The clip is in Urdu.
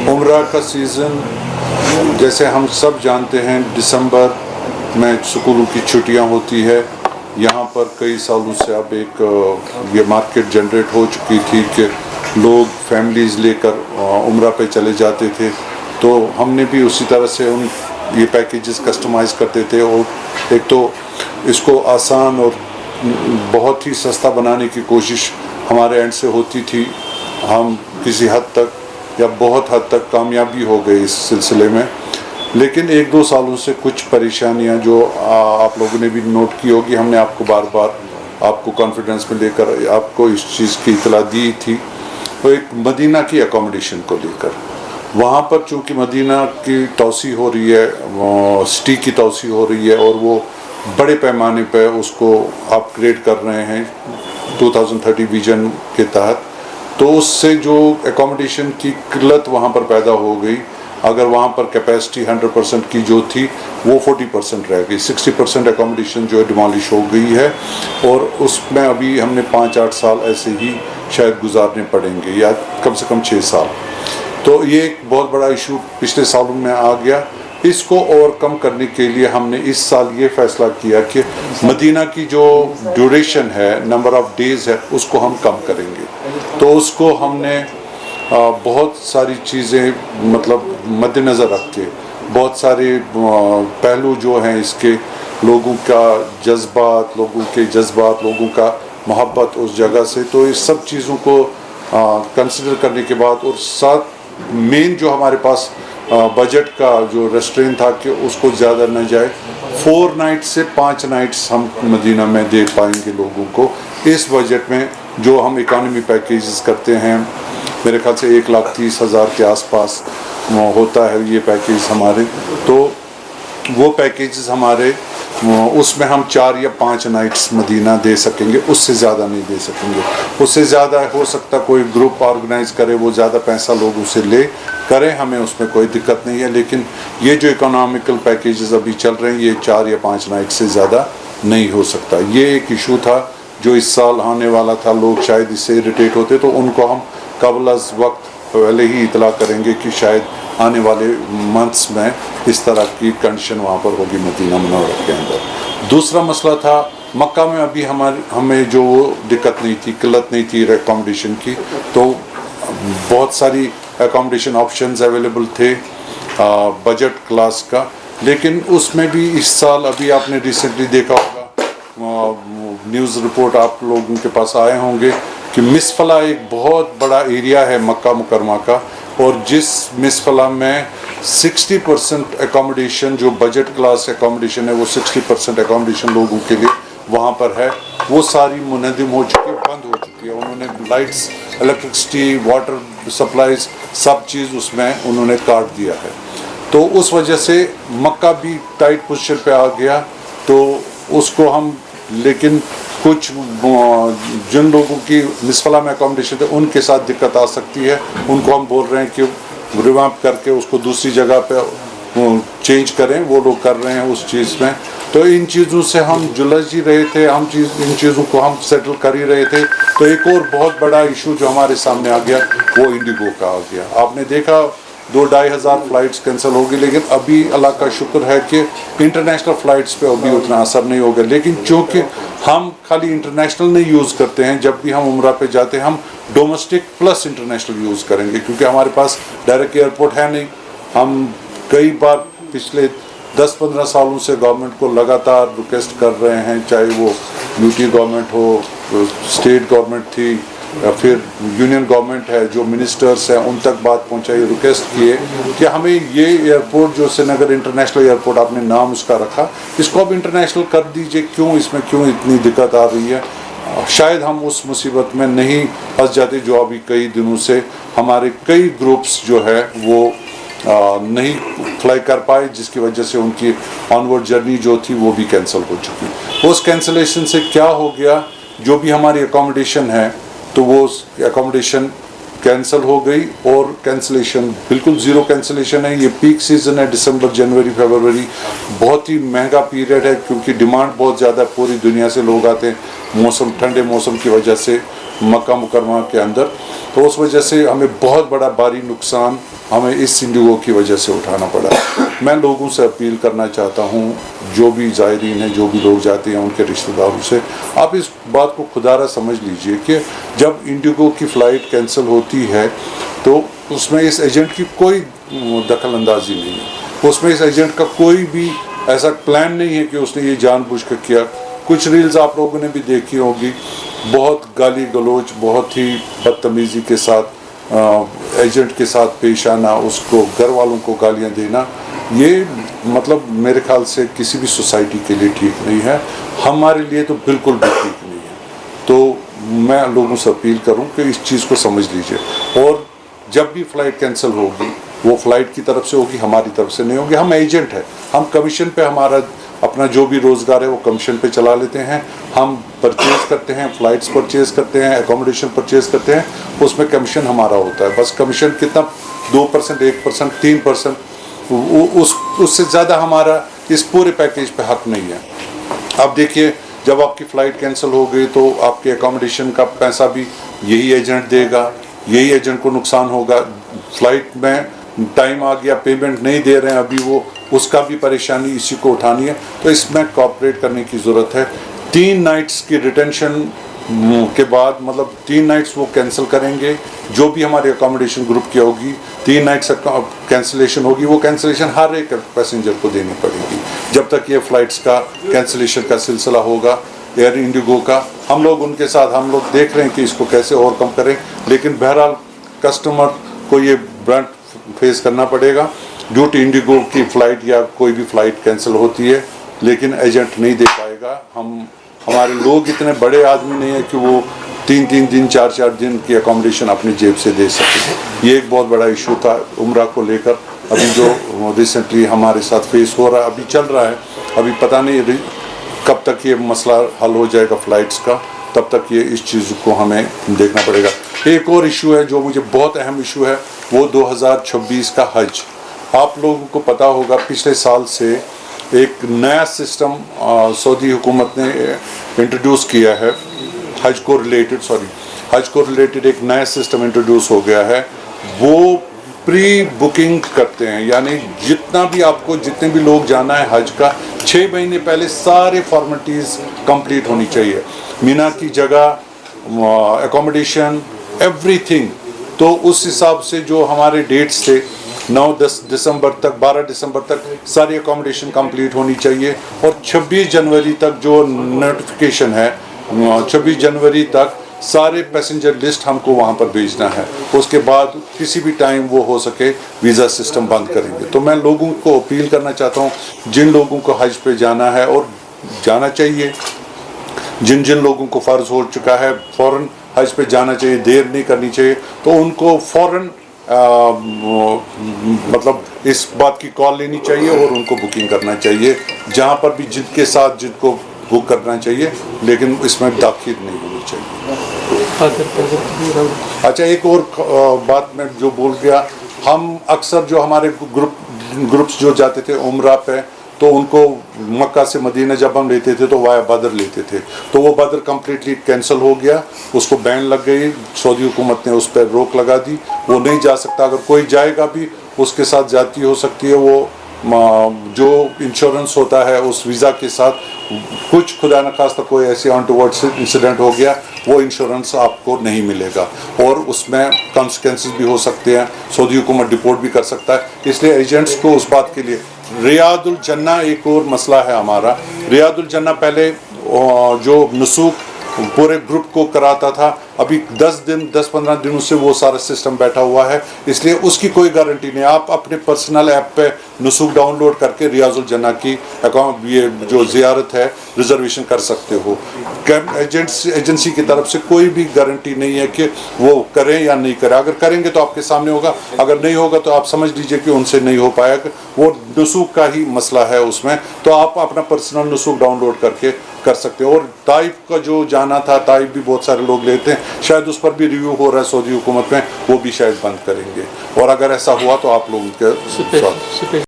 عمرہ کا سیزن جیسے ہم سب جانتے ہیں دسمبر میں اسکولوں کی چھٹیاں ہوتی ہے. یہاں پر کئی سالوں سے اب ایک یہ مارکیٹ جنریٹ ہو چکی تھی کہ لوگ فیملیز لے کر عمرہ پہ چلے جاتے تھے. تو ہم نے بھی اسی طرح سے یہ پیکیجز کسٹمائز کرتے تھے اور ایک تو اس کو آسان اور بہت ہی سستا بنانے کی کوشش ہمارے اینڈ سے ہوتی تھی. ہم کسی حد تک یا بہت حد تک کامیابی ہو گئی اس سلسلے میں. لیکن 1-2 سالوں سے کچھ پریشانیاں جو آپ لوگوں نے بھی نوٹ کی ہوگی, ہم نے آپ کو بار بار آپ کو کانفیڈنس میں لے کر آپ کو اس چیز کی اطلاع دی تھی. وہ ایک مدینہ کی اکوموڈیشن کو لے کر وہاں پر چونکہ مدینہ کی توسیع ہو رہی ہے, سٹی کی توسیع ہو رہی ہے اور وہ بڑے پیمانے پہ اس کو اپ گریڈ کر رہے ہیں 2030 ویژن کے تحت. تو اس سے جو اکوموڈیشن کی قلت وہاں پر پیدا ہو گئی. اگر وہاں پر کیپیسٹی 100% کی جو تھی وہ 40% رہ گئی. 60% اکوموڈیشن جو ہے ڈیمالش ہو گئی ہے اور اس میں ابھی ہم نے 5-8 سال ایسے ہی شاید گزارنے پڑیں گے یا کم سے کم 6 سال. تو یہ ایک بہت بڑا ایشو پچھلے سالوں میں آ گیا. اس کو اوور کم کرنے کے لیے ہم نے اس سال یہ فیصلہ کیا کہ مدینہ کی جو ڈیوریشن ہے, نمبر آف ڈیز ہے, اس کو ہم کم کریں گے. تو اس کو ہم نے بہت ساری چیزیں مطلب مد نظر رکھ کے بہت سارے پہلو جو ہیں اس کے, لوگوں کا جذبات, لوگوں کا محبت اس جگہ سے, تو اس سب چیزوں کو کنسیڈر کرنے کے بعد اور ساتھ مین جو ہمارے پاس بجٹ کا جو ریسٹرین تھا کہ اس کو زیادہ نہ جائے, 4 نائٹ سے 5 نائٹس ہم مدینہ میں دے پائیں گے لوگوں کو اس بجٹ میں. جو ہم اکانومی پیکیجز کرتے ہیں میرے خیال سے 1,30,000 کے آس پاس ہوتا ہے یہ پیکیج ہمارے. تو وہ پیکیجز ہمارے اس میں ہم 4 یا 5 نائٹس مدینہ دے سکیں گے, اس سے زیادہ نہیں دے سکیں گے. اس سے زیادہ ہو سکتا کوئی گروپ آرگنائز کرے, وہ زیادہ پیسہ لوگوں سے لے کریں, ہمیں اس میں کوئی دقت نہیں ہے. لیکن یہ جو اکنامیکل پیکیجز ابھی چل رہے ہیں یہ 4 یا 5 نائٹ سے زیادہ نہیں ہو سکتا. یہ ایک ایشو تھا جو اس سال آنے والا تھا. لوگ شاید اس سے اریٹیٹ ہوتے, تو ان کو ہم قبل از وقت پہلے ہی اطلاع کریں گے کہ شاید آنے والے منتھس میں اس طرح کی کنڈیشن وہاں پر ہوگی مدینہ منورہ کے اندر. دوسرا مسئلہ تھا مکہ میں ابھی ہمیں جو دقت نہیں تھی, قلت نہیں تھی اکوموڈیشن کی. تو بہت ساری اکوموڈیشن آپشنز اویلیبل تھے بجٹ کلاس کا. لیکن اس میں بھی اس سال ابھی آپ نے ریسنٹلی دیکھا ہوگا, نیوز رپورٹ آپ لوگوں کے پاس آئے ہوں گے کہ مسفلا ایک بہت بڑا ایریا ہے مکہ مکرمہ کا, اور جس مسفلا میں 60% اکوموڈیشن جو بجٹ کلاس اکوموڈیشن ہے وہ 60% اکوموڈیشن لوگوں کے لیے وہاں پر ہے, وہ ساری منہدم ہو چکی ہے, بند ہو چکی ہے. انہوں نے لائٹس, الیکٹرسٹی, واٹر سپلائیز سب چیز اس میں انہوں نے کاٹ دیا ہے. تو اس وجہ سے مکہ بھی ٹائٹ پوزیشن پہ آ گیا. تو اس کو ہم, لیکن کچھ جن لوگوں کی مسفلا میں اکوموڈیشن ہے ان کے ساتھ دقت آ سکتی ہے. ان کو ہم بول رہے ہیں کہ ریوامپ کر کے اس کو دوسری جگہ پہ چینج کریں, وہ لوگ کر رہے ہیں اس چیز میں. تو ان چیزوں سے ہم جلج ہی رہے تھے, ان چیزوں کو ہم سیٹل کر ہی رہے تھے. تو ایک اور بہت بڑا ایشو جو ہمارے سامنے آ گیا وہ انڈیگو کا آ گیا. آپ نے دیکھا 2-2.5 ہزار فلائٹس کینسل ہوگی, لیکن ابھی اللہ کا شکر ہے کہ انٹرنیشنل فلائٹس پہ ابھی اتنا اثر نہیں ہوگا. لیکن چونکہ ہم خالی انٹرنیشنل نہیں یوز کرتے ہیں, جب بھی ہم عمرہ پہ جاتے ہیں ہم ڈومیسٹک پلس انٹرنیشنل یوز کریں گے, کیونکہ ہمارے پاس ڈائریکٹ ایئرپورٹ ہے نہیں. ہم کئی بار پچھلے 10-15 سالوں سے گورنمنٹ کو لگاتار ریکویسٹ کر رہے ہیں, چاہے وہ یو ٹی گورنمنٹ ہو, اسٹیٹ گورنمنٹ تھی یا پھر یونین گورنمنٹ ہے, جو منسٹرز ہیں ان تک بات پہنچائی, ریکویسٹ کیے کہ ہمیں یہ ایئرپورٹ جو سری نگر انٹرنیشنل ایئرپورٹ آپ نے نام اس کا رکھا, اس کو اب انٹرنیشنل کر دیجئے. کیوں اس میں کیوں اتنی دقت آ رہی ہے؟ شاید ہم اس مصیبت میں نہیں پھنس جاتے جو ابھی کئی دنوں سے ہمارے کئی گروپس جو ہے وہ نہیں فلائی کر پائے, جس کی وجہ سے ان کی آن ورڈ جرنی جو تھی وہ بھی کینسل ہو چکی. اس کینسلیشن سے کیا ہو گیا, جو بھی ہماری اکوموڈیشن ہے تو وہ اکوموڈیشن کینسل ہو گئی, اور کینسلیشن بالکل زیرو کینسلیشن ہے. یہ پیک سیزن ہے, دسمبر, جنوری, فیبروری, بہت ہی مہنگا پیریڈ ہے کیونکہ ڈیمانڈ بہت زیادہ ہے, پوری دنیا سے لوگ آتے ہیں موسم, ٹھنڈے موسم کی وجہ سے مکہ مکرمہ کے اندر. تو اس وجہ سے ہمیں بہت بڑا بھاری نقصان ہمیں اس انڈیگو کی وجہ سے اٹھانا پڑا. میں لوگوں سے اپیل کرنا چاہتا ہوں, جو بھی زائرین ہیں, جو بھی لوگ جاتے ہیں ان کے رشتہ داروں سے, آپ اس بات کو خدارہ سمجھ لیجئے کہ جب انڈیگو کی فلائٹ کینسل ہوتی ہے تو اس میں اس ایجنٹ کی کوئی دخل اندازی نہیں ہے, اس میں اس ایجنٹ کا کوئی بھی ایسا پلان نہیں ہے کہ اس نے یہ جان بوجھ کر کیا. کچھ ریلز آپ لوگوں نے بھی دیکھی ہوگی, بہت گالی گلوچ, بہت ہی بدتمیزی کے ساتھ ایجنٹ کے ساتھ پیش آنا, اس کو گھر والوں کو گالیاں دینا, یہ مطلب میرے خیال سے کسی بھی سوسائٹی کے لیے ٹھیک نہیں ہے, ہمارے لیے تو بالکل بھی ٹھیک نہیں ہے. تو میں لوگوں سے اپیل کروں کہ اس چیز کو سمجھ لیجئے, اور جب بھی فلائٹ کینسل ہوگی وہ فلائٹ کی طرف سے ہوگی, ہماری طرف سے نہیں ہوگی. ہم ایجنٹ ہیں, ہم کمیشن پہ ہمارا اپنا جو بھی روزگار ہے وہ کمیشن پہ چلا لیتے ہیں. ہم پرچیز کرتے ہیں, فلائٹس پرچیز کرتے ہیں, اکوموڈیشن پرچیز کرتے ہیں, اس میں کمیشن ہمارا ہوتا ہے. بس کمیشن کتنا 2%, 1%, 3%, اس سے زیادہ ہمارا اس پورے پیکیج پہ حق نہیں ہے. اب دیکھیے, جب آپ کی فلائٹ کینسل ہو گئی تو آپ کے اکوموڈیشن کا پیسہ بھی یہی ایجنٹ دے گا, یہی ایجنٹ کو نقصان ہوگا. فلائٹ میں ٹائم آ گیا, پیمنٹ نہیں دے رہے ہیں ابھی, وہ اس کا بھی پریشانی اسی کو اٹھانی ہے. تو اس میں کوآپریٹ کرنے کی ضرورت ہے. 3 نائٹس کی ریٹینشن کے بعد, مطلب 3 نائٹس وہ کینسل کریں گے, جو بھی ہمارے اکوموڈیشن گروپ کی ہوگی 3 نائٹس کینسلیشن ہوگی, وہ کینسلیشن ہر ایک پیسنجر کو دینی پڑے گی جب تک یہ فلائٹس کا کینسلیشن کا سلسلہ ہوگا. ایئر انڈیگو کا ہم لوگ ان کے ساتھ ہم لوگ دیکھ رہے ہیں کہ اس کو کیسے اوور کم کریں, لیکن بہرحال کسٹمر کو یہ برانڈ فیس کرنا پڑے گا. ڈیو ٹو انڈیگو کی فلائٹ یا کوئی بھی فلائٹ کینسل ہوتی ہے, لیکن ایجنٹ نہیں دے پائے گا. ہمارے لوگ اتنے بڑے آدمی نہیں ہیں کہ وہ 3 دن 4 دن کی اکوموڈیشن اپنی جیب سے دے سکیں. یہ ایک بہت بڑا ایشو تھا عمرہ کو لے کر, ابھی جو ریسنٹلی ہمارے ساتھ فیس ہو رہا ہے, ابھی چل رہا ہے. ابھی پتہ نہیں کب تک یہ مسئلہ حل ہو جائے گا فلائٹس کا, تب تک یہ اس چیز کو ہمیں دیکھنا پڑے گا. ایک اور ایشو ہے جو مجھے بہت اہم ایشو ہے, وہ 2026 کا حج. آپ لوگوں کو پتہ ہوگا پچھلے سال سے ایک نیا سسٹم سعودی حکومت نے انٹروڈیوس کیا ہے, حج کو ریلیٹڈ ایک نیا سسٹم انٹروڈیوس ہو گیا ہے. وہ پری بکنگ کرتے ہیں, یعنی جتنے بھی لوگ جانا ہے حج کا, 6 مہینے پہلے سارے فارمیلٹیز کمپلیٹ ہونی چاہیے, مینا کی جگہ, اکوموڈیشن, ایوری تھنگ. تو اس حساب سے جو ہمارے ڈیٹس تھے 9-10 دسمبر تک, 12 دسمبر تک ساری اکوموڈیشن کمپلیٹ ہونی چاہیے, اور 26 جنوری تک جو نوٹیفیکیشن ہے, 26 جنوری تک سارے پیسنجر لسٹ ہم کو وہاں پر بھیجنا ہے. اس کے بعد کسی بھی ٹائم وہ ہو سکے ویزا سسٹم بند کریں گے. تو میں لوگوں کو اپیل کرنا چاہتا ہوں, جن لوگوں کو حج پہ جانا ہے اور جانا چاہیے, جن لوگوں کو فرض ہو چکا ہے فوراً حج پہ جانا چاہیے, دیر نہیں کرنی چاہیے. تو ان کو فوراً مطلب اس بات کی کال لینی چاہیے اور ان کو بکنگ کرنا چاہیے, جہاں پر بھی جن کے ساتھ جن کو بک کرنا چاہیے, لیکن اس میں تاخیر نہیں ہونی چاہیے. اچھا, ایک اور بات میں جو بول گیا, ہم اکثر جو ہمارے گروپس جو جاتے تھے عمرہ پہ, تو ان کو مکہ سے مدینہ جب ہم لیتے تھے تو وایا بدر لیتے تھے. تو وہ بدر کمپلیٹلی کینسل ہو گیا, اس کو بین لگ گئی, سعودی حکومت نے اس پہ روک لگا دی, وہ نہیں جا سکتا. اگر کوئی جائے گا بھی اس کے ساتھ زیادتی ہو سکتی ہے. وہ جو انشورنس ہوتا ہے اس ویزا کے ساتھ, کچھ خدا نخواستہ کوئی ایسی انٹوورڈ انسیڈنٹ ہو گیا, وہ انشورنس آپ کو نہیں ملے گا, اور اس میں کانسیکوینسز بھی ہو سکتے ہیں. سعودی حکومت ڈپورٹ بھی کر سکتا ہے. اس لیے ایجنٹس کو اس بات کے لیے, ریاض الجنہ ایک اور مسئلہ ہے ہمارا. ریاض الجنہ پہلے جو نسوک پورے گروپ کو کراتا تھا, ابھی 10-15 دنوں سے وہ سارا سسٹم بیٹھا ہوا ہے, اس لیے اس کی کوئی گارنٹی نہیں. آپ اپنے پرسنل ایپ پہ نسوک ڈاؤن لوڈ کر کے ریاض الجنہ کی یہ جو زیارت ہے ریزرویشن کر سکتے ہو. ایجنسی کی طرف سے کوئی بھی گارنٹی نہیں ہے کہ وہ کریں یا نہیں کریں. اگر کریں گے تو آپ کے سامنے ہوگا, اگر نہیں ہوگا تو آپ سمجھ لیجئے کہ ان سے نہیں ہو پایا. وہ نسوک کا ہی مسئلہ ہے اس میں, تو آپ اپنا پرسنل نسوک ڈاؤن لوڈ کر کے کر سکتے ہو. اور طائف کا جو جانا تھا, طائف بھی بہت سارے لوگ لیتے ہیں, شاید اس پر بھی ریویو ہو رہا ہے سعودی حکومت میں, وہ بھی شاید بند کریں گے. اور اگر ایسا ہوا تو آپ لوگوں کے